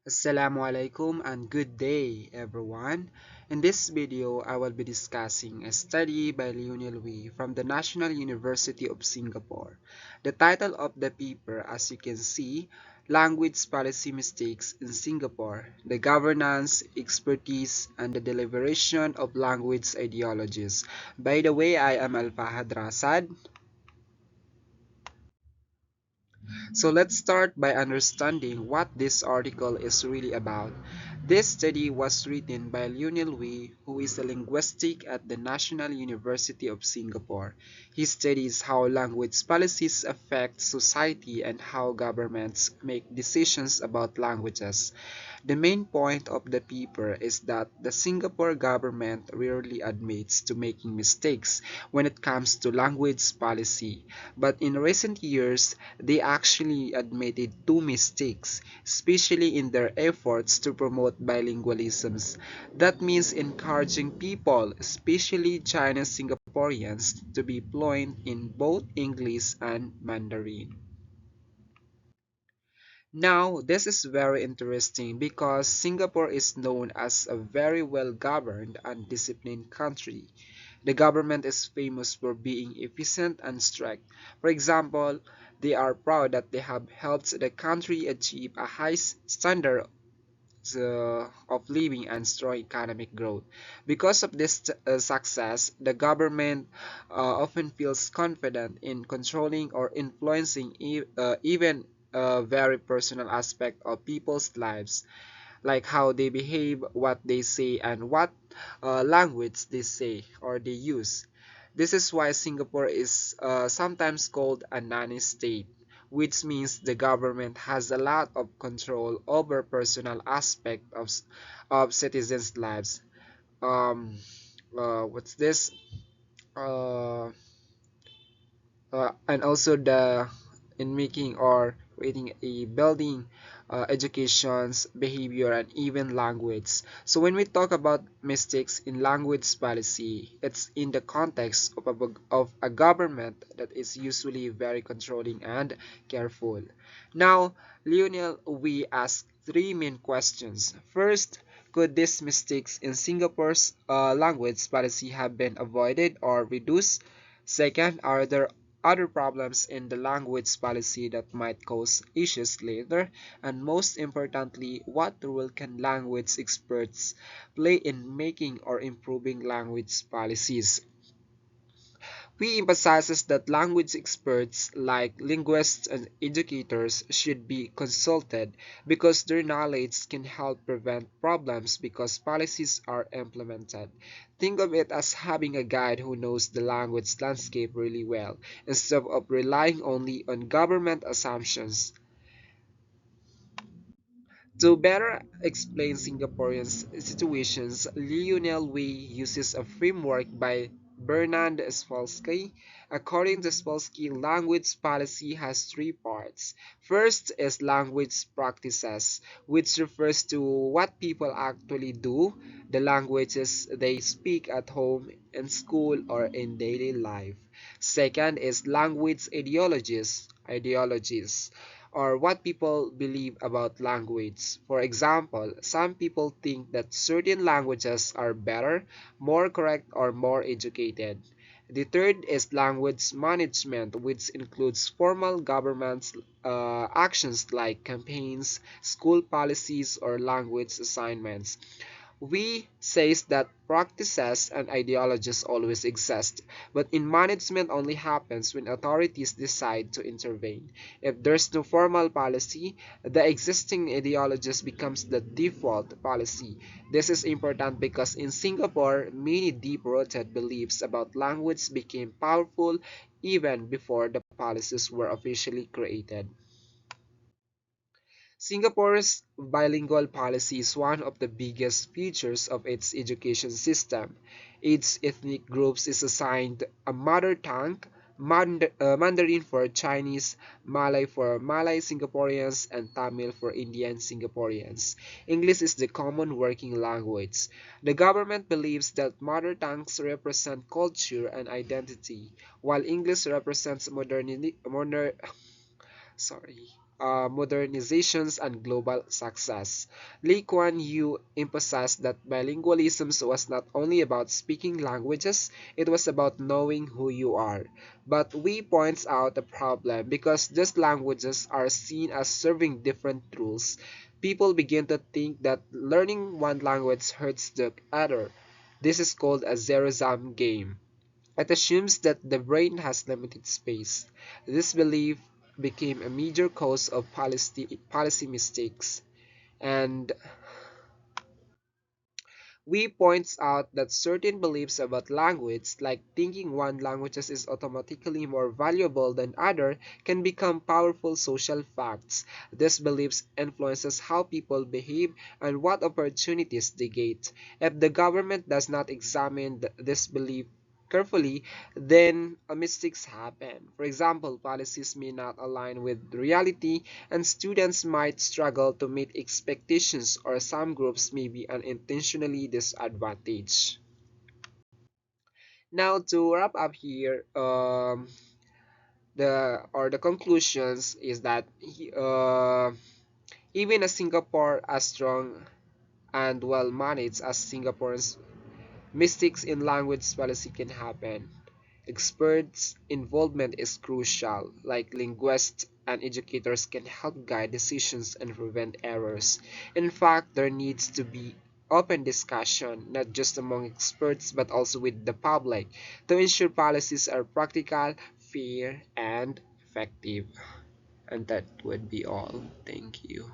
Assalamu alaikum and good day everyone. In this video, I will be discussing a study by Lionel Wei from the National University of Singapore. The title of the paper, as you can see, Language Policy Mistakes in Singapore, the Governance, Expertise, and the Deliberation of Language Ideologies. By the way, I am Al-Fahad Rasad. So let's start by understanding what this article is really about. This study was written by Lionel Wei, who is a linguistic at the National University of Singapore. He studies how language policies affect society and how governments make decisions about languages. The main point of the paper is that the Singapore government rarely admits to making mistakes when it comes to language policy, but in recent years they actually admitted two mistakes, especially in their efforts to promote bilingualisms. That means encouraging people, especially Chinese Singaporeans, to be fluent in both English and Mandarin. Now, this is very interesting because Singapore is known as a very well-governed and disciplined country. The government is famous for being efficient and strict. For example, they are proud that they have helped the country achieve a high standard of living and strong economic growth. Because of this success, the government often feels confident in controlling or influencing even a very personal aspect of people's lives, like how they behave, what they say, and what language they say or they use. This is why Singapore is sometimes called a nanny state, which means the government has a lot of control over personal aspect of citizens' lives. Um, what's this? Uh, and also the in making or creating a building educations, behavior, and even language. So when we talk about mistakes in language policy, it's in the context of a government that is usually very controlling and careful. Now, Lionel, we ask three main questions. First, could these mistakes in Singapore's language policy have been avoided or reduced? Second, are there other problems in the language policy that might cause issues later? And most importantly, what role can language experts play in making or improving language policies? We emphasizes that language experts like linguists and educators should be consulted because their knowledge can help prevent problems because policies are implemented. Think of it as having a guide who knows the language landscape really well, instead of relying only on government assumptions. To better explain Singaporean situations, Lionel Wei uses a framework by Bernard Spolsky. According to Spolsky, language policy has three parts. First is language practices, which refers to what people actually do, the languages they speak at home, in school, or in daily life. Second is language ideologies or what people believe about language. For example, some people think that certain languages are better, more correct, or more educated. The third is language management, which includes formal government actions like campaigns, school policies, or language assignments. We says that practices and ideologies always exist, but in management only happens when authorities decide to intervene. If there's no formal policy, the existing ideologies becomes the default policy. This is important because in Singapore, many deep-rooted beliefs about language became powerful even before the policies were officially created. Singapore's bilingual policy is one of the biggest features of its education system. Each ethnic group is assigned a mother tongue, Mandarin for Chinese, Malay for Malay Singaporeans, and Tamil for Indian Singaporeans. English is the common working language. The government believes that mother tongues represent culture and identity, while English represents sorry, modernizations and global success. Lee Kuan Yew emphasized that bilingualism was not only about speaking languages, it was about knowing who you are. But we points out a problem because these languages are seen as serving different rules. People begin to think that learning one language hurts the other. This is called a zero-sum game. It assumes that the brain has limited space. This belief became a major cause of policy mistakes. And we points out that certain beliefs about language, like thinking one language is automatically more valuable than other, can become powerful social facts. These beliefs influences how people behave and what opportunities they get. If the government does not examine this belief carefully, then mistakes happen. For example, policies may not align with reality, and students might struggle to meet expectations, or some groups may be unintentionally disadvantaged. Now, to wrap up here, the conclusions is that even a Singapore as strong and well managed as Singapore's mistakes in language policy can happen. Experts' involvement is crucial, like linguists and educators can help guide decisions and prevent errors. In fact, there needs to be open discussion, not just among experts but also with the public, to ensure policies are practical, fair, and effective. And that would be all. Thank you.